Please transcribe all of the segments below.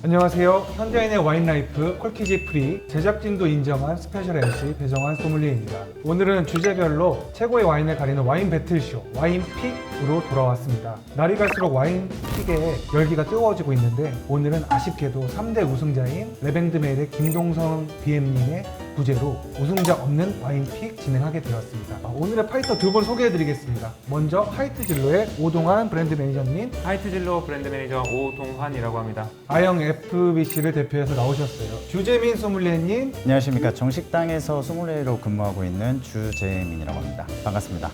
안녕하세요. 현대인의 와인라이프 콜키지 프리 제작진도 인정한 스페셜 MC 배정환 소믈리에입니다. 오늘은 주제별로 최고의 와인을 가리는 와인 배틀쇼 와인픽으로 돌아왔습니다. 날이 갈수록 와인픽의 열기가 뜨거워지고 있는데 오늘은 아쉽게도 3대 우승자인 레뱅드메일의 김동성 BM님의 부재로 우승자 없는 와인픽 진행하게 되었습니다. 오늘의 파이터 두 분 소개해드리겠습니다. 먼저 하이트진로의 오동환 브랜드 매니저님, 하이트진로 브랜드 매니저 오동환이라고 합니다. 아영 FBC를 대표해서 나오셨어요. 주재민 소믈리에님, 안녕하십니까. 정식당에서 소믈리에로 근무하고 있는 주재민이라고 합니다. 반갑습니다.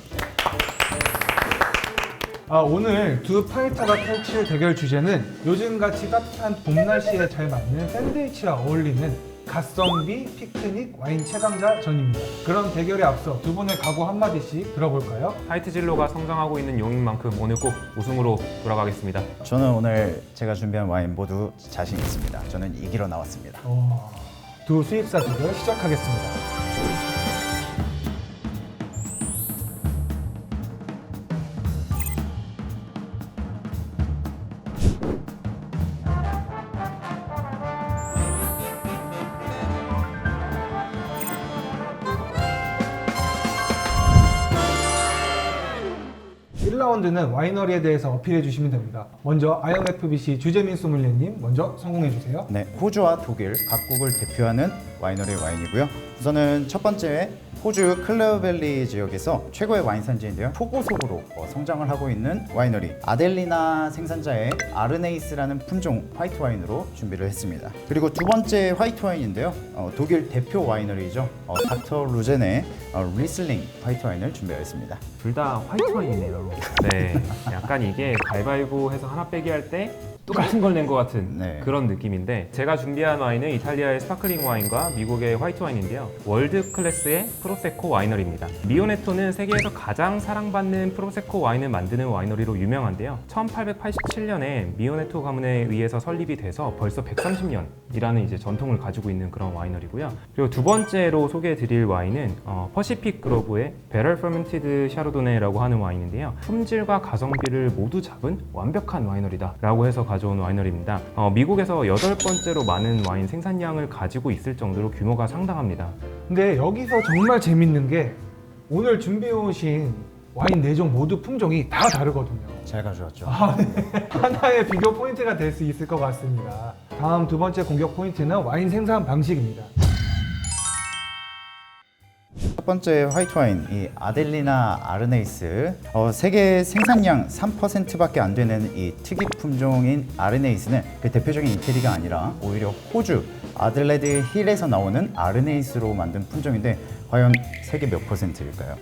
오늘 두 파이터가 펼칠 대결 주제는 요즘같이 따뜻한 봄 날씨에 잘 맞는 샌드위치와 어울리는 가성비 피크닉 와인 최강자 전입니다. 그런 대결에 앞서 두 분의 각오 한마디씩 들어볼까요? 하이트진로가 성장하고 있는 용인 만큼 오늘 꼭 우승으로 돌아가겠습니다. 저는 오늘 제가 준비한 와인 모두 자신 있습니다. 저는 이기러 나왔습니다. 두 수입사 대결 시작하겠습니다. 1라운드는 와이너리에 대해서 어필해 주시면 됩니다. 먼저 IMFBC 주재민 소믈리에님 먼저 성공해 주세요. 네, 호주와 독일 각국을 대표하는 와이너리 와인이고요. 우선은 첫 번째 호주 클레어밸리 지역에서 최고의 와인 산지인데요. 초고속으로 성장을 하고 있는 와이너리 아델리나 생산자의 아르네이스라는 품종 화이트 와인으로 준비를 했습니다. 그리고 두 번째 화이트 와인인데요. 독일 대표 와이너리죠. 닥터 루젠의 리슬링 화이트 와인을 준비하였습니다. 둘 다 화이트 와인이네요. 네, 약간 이게 가위바위보 해서 하나 빼기 할 때 똑같은 걸 낸 것 같은 네. 그런 느낌인데, 제가 준비한 와인은 이탈리아의 스파클링 와인과 미국의 화이트 와인인데요. 월드 클래스의 프로세코 와이너리입니다. 미오네토는 세계에서 가장 사랑받는 프로세코 와인을 만드는 와이너리로 유명한데요. 1887년에 미오네토 가문에 의해서 설립이 돼서 벌써 130년이라는 이제 전통을 가지고 있는 그런 와이너리고요. 그리고 두 번째로 소개해드릴 와인은 퍼시픽 그로브의 베럴 퍼멘티드 샤르도네라고 하는 와인인데요. 품질과 가성비를 모두 잡은 완벽한 와이너리다 라고 해서 가져온 와이너리입니다. 미국에서 8번째로 많은 와인 생산량을 가지고 있을 정도로 규모가 상당합니다. 근데 여기서 정말 재밌는 게 오늘 준비해 오신 와인 4종 모두 품종이 다 다르거든요. 잘 가져왔죠. 하나의 비교 포인트가 될 수 있을 것 같습니다. 다음 두 번째 공격 포인트는 와인 생산 방식입니다. 첫 번째 화이트 와인, 이 아델리나 아르네이스. 세계 생산량 3%밖에 안 되는 이 특이 품종인 아르네이스는 그 대표적인 이태리가 아니라 오히려 호주 아들레드 힐에서 나오는 아르네이스로 만든 품종인데 과연 세계 몇 %일까요?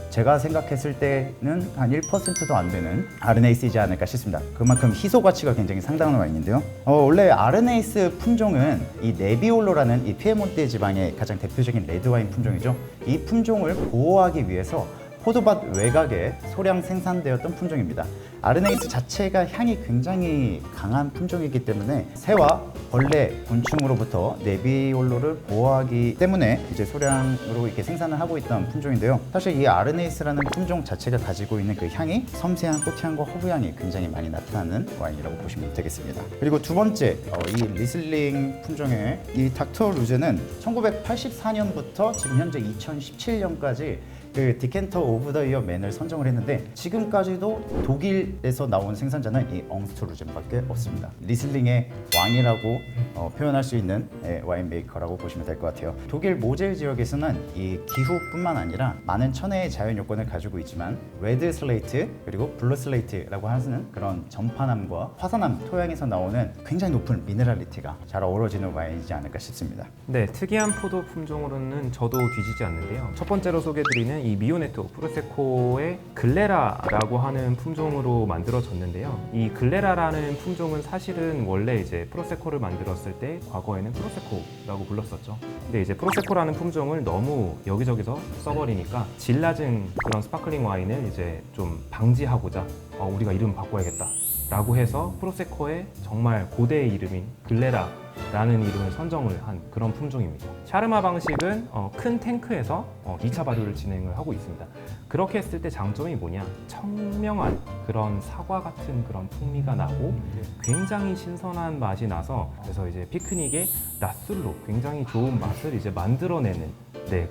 제가 생각했을 때는 한 1%도 안 되는 아르네이스이지 않을까 싶습니다. 그만큼 희소 가치가 굉장히 상당한 와인인데요. 원래 아르네이스 품종은 이 네비올로라는 이 피에몬테 지방의 가장 대표적인 레드 와인 품종이죠. 이 품종을 보호하기 위해서 포도밭 외곽에 소량 생산되었던 품종입니다. 아르네이스 자체가 향이 굉장히 강한 품종이기 때문에 새와 벌레, 곤충으로부터 네비올로를 보호하기 때문에 이제 소량으로 이렇게 생산을 하고 있던 품종인데요. 사실 이 아르네이스라는 품종 자체가 가지고 있는 그 향이 섬세한 꽃향과 허브향이 굉장히 많이 나타나는 와인이라고 보시면 되겠습니다. 그리고 두 번째, 이 리슬링 품종의 이 닥터 루젠은 1984년부터 지금 현재 2017년까지 그 디켄터 오브 더 이어 맨을 선정을 했는데 지금까지도 독일에서 나온 생산자는 이 엉스트루젠밖에 없습니다. 리슬링의 왕이라고 표현할 수 있는 와인 메이커라고 보시면 될 것 같아요. 독일 모젤 지역에서는 이 기후뿐만 아니라 많은 천혜의 자연 요건을 가지고 있지만 레드 슬레이트 그리고 블루 슬레이트라고 하는 그런 전파남과 화산암 토양에서 나오는 굉장히 높은 미네랄리티가 잘 어우러지는 와인이지 않을까 싶습니다. 네, 특이한 포도 품종으로는 저도 뒤지지 않는데요. 첫 번째로 소개해드리는 이 미오네토 프로세코의 글레라라고 하는 품종으로 만들어졌는데요. 이 글레라라는 품종은 사실은 원래 이제 프로세코를 만들었을 때 과거에는 프로세코라고 불렀었죠. 근데 이제 프로세코라는 품종을 너무 여기저기서 써버리니까 질 낮은 그런 스파클링 와인을 이제 좀 방지하고자 우리가 이름 바꿔야겠다 라고 해서 프로세코의 정말 고대의 이름인 글레라라는 이름을 선정을 한 그런 품종입니다. 샤르마 방식은 큰 탱크에서 2차 발효를 진행을 하고 있습니다. 그렇게 했을 때 장점이 뭐냐? 청명한 그런 사과 같은 그런 풍미가 나고 굉장히 신선한 맛이 나서 그래서 이제 피크닉에 낮술로 굉장히 좋은 맛을 이제 만들어내는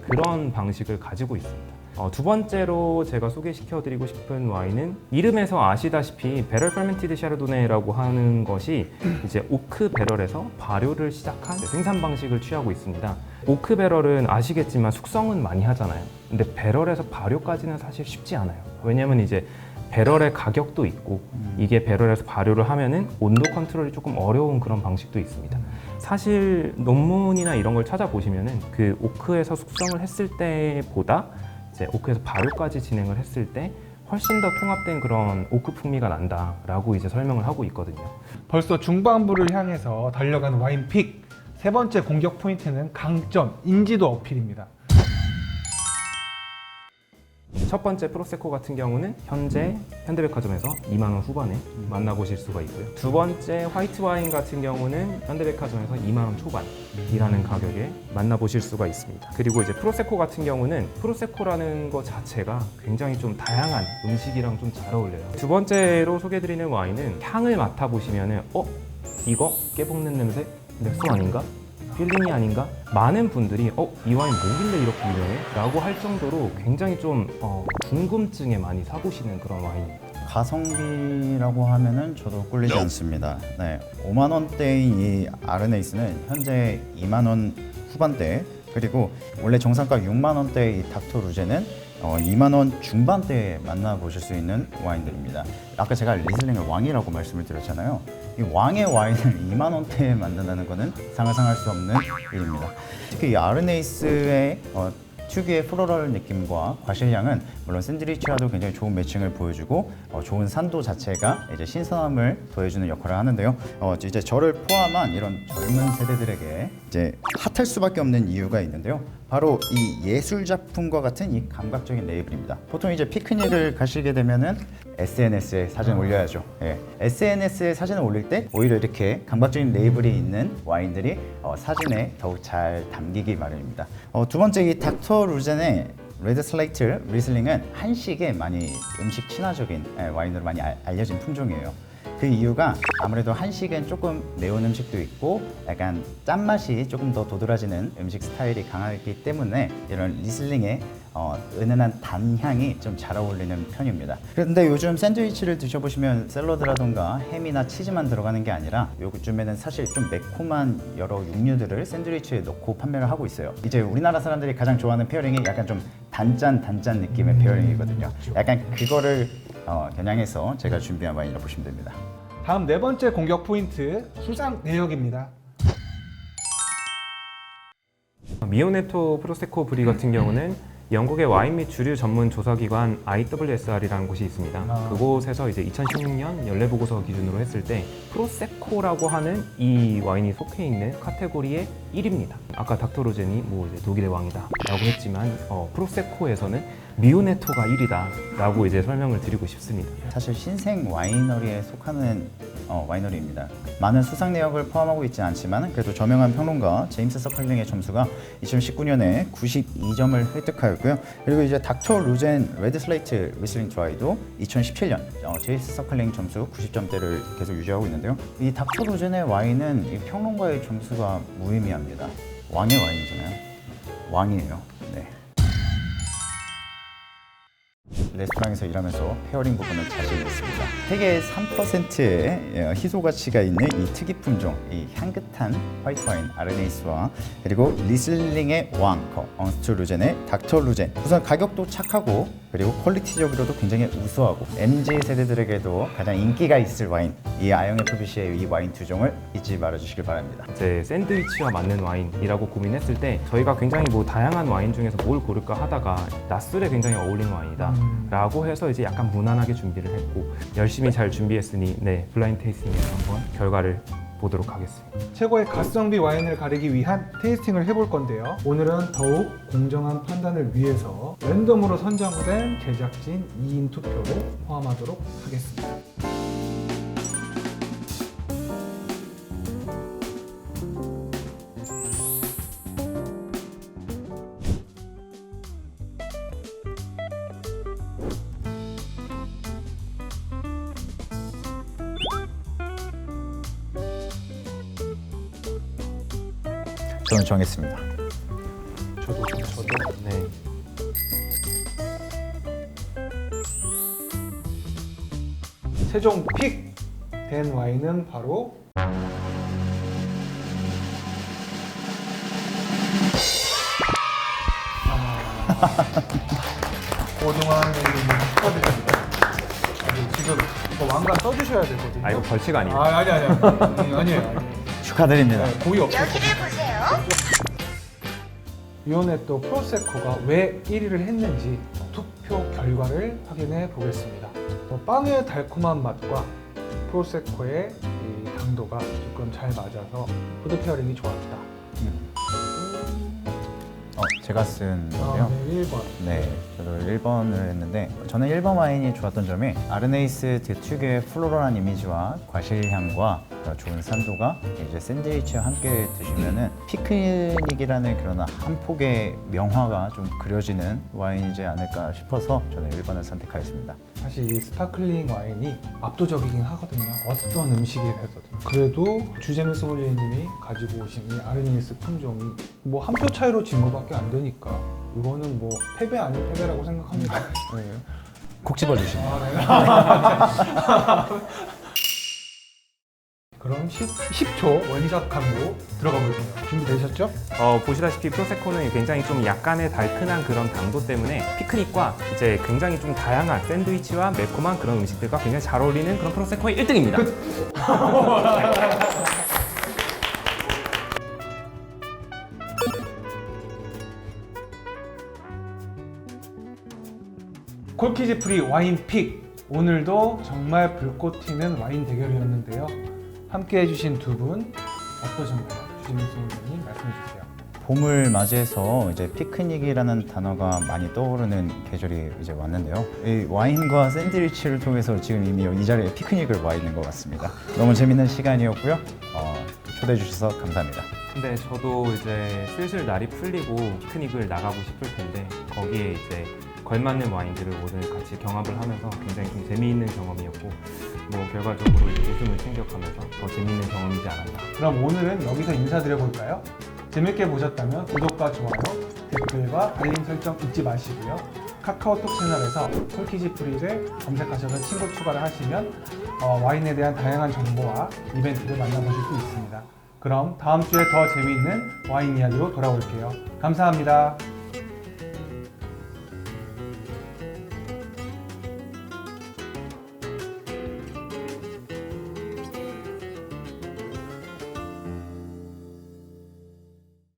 그런 방식을 가지고 있습니다. 두 번째로 제가 소개시켜드리고 싶은 와인은 이름에서 아시다시피 배럴 페르멘티드 샤르도네라고 하는 것이 이제 오크 배럴에서 발효를 시작한 생산 방식을 취하고 있습니다. 오크 배럴은 아시겠지만 숙성은 많이 하잖아요. 근데 배럴에서 발효까지는 사실 쉽지 않아요. 왜냐면 이제 배럴의 가격도 있고 이게 배럴에서 발효를 하면은 온도 컨트롤이 조금 어려운 그런 방식도 있습니다. 사실 논문이나 이런 걸 찾아보시면은 그 오크에서 숙성을 했을 때보다 이제 오크에서 발효까지 진행을 했을 때 훨씬 더 통합된 그런 오크 풍미가 난다라고 이제 설명을 하고 있거든요. 벌써 중반부를 향해서 달려가는 와인 픽. 세 번째 공격 포인트는 강점, 인지도 어필입니다. 첫 번째 프로세코 같은 경우는 현재 현대백화점에서 2만 원 후반에 만나보실 수가 있고요. 두 번째 화이트 와인 같은 경우는 현대백화점에서 2만 원 초반이라는 가격에 만나보실 수가 있습니다. 그리고 이제 프로세코 같은 경우는 프로세코라는 것 자체가 굉장히 좀 다양한 음식이랑 좀 잘 어울려요. 두 번째로 소개드리는 와인은 향을 맡아보시면은 이거 깨볶는 냄새? 넥소 아닌가? 필링이 아닌가? 많은 분들이 이 와인 뭐길래 이렇게 유명해? 라고 할 정도로 굉장히 좀 궁금증에 많이 사보시는 그런 와인입니다. 가성비라고 하면은 저도 꿀리지 않습니다. 네, 5만 원대인 이 아르네이스는 현재 2만 원 후반대, 그리고 원래 정상가 6만 원대의 이 닥터 루제는 2만 원 중반대에 만나보실 수 있는 와인들입니다. 아까 제가 리슬링을 왕이라고 말씀을 드렸잖아요. 이 왕의 와인을 2만 원대에 만든다는 것은 상상할 수 없는 일입니다. 특히 이 아르네이스의 특유의 플로럴 느낌과 과실향은 물론 샌드위치와도 굉장히 좋은 매칭을 보여주고 좋은 산도 자체가 이제 신선함을 더해주는 역할을 하는데요. 이제 저를 포함한 이런 젊은 세대들에게 이제 핫할 수밖에 없는 이유가 있는데요. 바로 이 예술 작품과 같은 이 감각적인 레이블입니다. 보통 이제 피크닉을 가시게 되면은 SNS에 사진 올려야죠. 예. SNS에 사진을 올릴 때 오히려 이렇게 감각적인 레이블이 있는 와인들이 사진에 더욱 잘 담기기 마련입니다. 두 번째 이 닥터 루젠의 레드 슬레이트 리슬링은 한식에 많이 음식 친화적인 와인으로 많이 알려진 품종이에요. 그 이유가 아무래도 한식은 조금 매운 음식도 있고 약간 짠맛이 조금 더 도드라지는 음식 스타일이 강하기 때문에 이런 리슬링의 은은한 단향이 좀 잘 어울리는 편입니다. 그런데 요즘 샌드위치를 드셔보시면 샐러드라던가 햄이나 치즈만 들어가는 게 아니라 요즘에는 사실 좀 매콤한 여러 육류들을 샌드위치에 넣고 판매를 하고 있어요. 이제 우리나라 사람들이 가장 좋아하는 페어링이 약간 좀 단짠 느낌의 페어링이거든요. 약간 그거를 겨냥해서 제가 준비한 와인이라고 보시면 됩니다. 다음 네 번째 공격 포인트, 수상 내역입니다. 미오네토 프로세코 브리 같은 경우는 영국의 와인 및 주류 전문 조사기관 IWSR이라는 곳이 있습니다. 그곳에서 이제 2016년 연례보고서 기준으로 했을 때 프로세코라고 하는 이 와인이 속해 있는 카테고리의 1위입니다. 아까 닥터 로젠이 뭐 이제 독일의 왕이다 라고 했지만 프로세코에서는 미오네토가 1위다 라고 이제 설명을 드리고 싶습니다. 사실 신생 와이너리에 속하는 와이너리입니다. 많은 수상 내역을 포함하고 있지 않지만 그래도 저명한 평론가 제임스 서클링의 점수가 2019년에 92점을 획득하였고요. 그리고 이제 닥터 루젠 레드 슬레이트 리슬링 드라이도 2017년 제임스 서클링 점수 90점대를 계속 유지하고 있는데요. 이 닥터 루젠의 와인은 이 평론가의 점수가 무의미합니다. 왕의 와인이잖아요. 왕이에요. 네. 레스토랑에서 일하면서 페어링 부분을 자신 있습니다. 세계 3%의 희소 가치가 있는 이 특이 품종, 이 향긋한 화이트 와인 아르네이스와 그리고 리슬링의 왕, 엉스트 루젠의 닥터 루젠. 우선 가격도 착하고 그리고 퀄리티적으로도 굉장히 우수하고 MZ 세대들에게도 가장 인기가 있을 와인, 이 IONFBC의 이 와인 두 종을 잊지 말아주시길 바랍니다. 이제 샌드위치와 맞는 와인이라고 고민했을 때 저희가 굉장히 뭐 다양한 와인 중에서 뭘 고를까 하다가 낮술에 굉장히 어울리는 와인이다 라고 해서 이제 약간 무난하게 준비를 했고 열심히 잘 준비했으니 블라인드 테이스팅에서 한번 결과를 보도록 하겠습니다. 최고의 가성비 와인을 가리기 위한 테이스팅을 해볼 건데요. 오늘은 더욱 공정한 판단을 위해서 랜덤으로 선정된 제작진 2인 투표를 포함하도록 하겠습니다. 저는 정했습니다. 저도. 네. 최종 픽 된 와인은 바로 고동환 의원님 축하드립니다. 지금 이거 왕관 써주셔야 되거든요. 아 이거 벌칙 아니에요? 아니에요. 축하드립니다. 고의 없을 여기를 보세요. 비오네토 프로세코가 왜 1위를 했는지 투표 결과를 확인해 보겠습니다. 빵의 달콤한 맛과 프로세코의 이 당도가 조금 잘 맞아서 푸드 페어링이 좋았다. 제가 쓴 건데요. 네, 1번. 네, 저도 1번을 했는데 저는 1번 와인이 좋았던 점이 아르네이스 특유의 플로럴한 이미지와 과실향과 좋은 산도가 이제 샌드위치와 함께 드시면은 피크닉이라는 그런 한 폭의 명화가 좀 그려지는 와인이지 않을까 싶어서 저는 1번을 선택하였습니다. 사실 이 스파클링 와인이 압도적이긴 하거든요. 어떤 음식에 대해서도. 그래도 주제미 소믈리에님이 가지고 오신 이 아르네이스 품종이 뭐 한 표 차이로 진 것밖에 안 되니까 이거는 뭐 패배 아닌 패배라고 생각합니다. 네. 콕 집어주시네요. 그럼 10초 원샷 광고 들어가 볼게요. 준비되셨죠? 보시다시피 프로세코는 굉장히 좀 약간의 달큰한 그런 당도 때문에 피크닉과 이제 굉장히 좀 다양한 샌드위치와 매콤한 그런 음식들과 굉장히 잘 어울리는 그런 프로세코의 1등입니다. 콜키지 프리 와인 픽! 오늘도 정말 불꽃 튀는 와인 대결이었는데요. 함께 해주신 두 분 어떠셨나요? 주진미 소장님 말씀해 주세요. 봄을 맞이해서 이제 피크닉이라는 단어가 많이 떠오르는 계절이 이제 왔는데요. 이 와인과 샌드위치를 통해서 지금 이미 이 자리에 피크닉을 와 있는 것 같습니다. 너무 재밌는 시간이었고요. 초대해 주셔서 감사합니다. 근데 저도 이제 슬슬 날이 풀리고 피크닉을 나가고 싶을 텐데 거기에 이제 걸맞는 와인들을 오늘 같이 경험을 하면서 굉장히 좀 재미있는 경험이었고 뭐 결과적으로 이제 웃음을 챙겨가면서 더 재미있는 경험이지 않았나. 그럼 오늘은 여기서 인사드려 볼까요? 재밌게 보셨다면 구독과 좋아요, 댓글과 알림 설정 잊지 마시고요. 카카오톡 채널에서 콜키지 프리를 검색하셔서 친구 추가를 하시면 와인에 대한 다양한 정보와 이벤트를 만나보실 수 있습니다. 그럼 다음 주에 더 재미있는 와인 이야기로 돌아올게요. 감사합니다.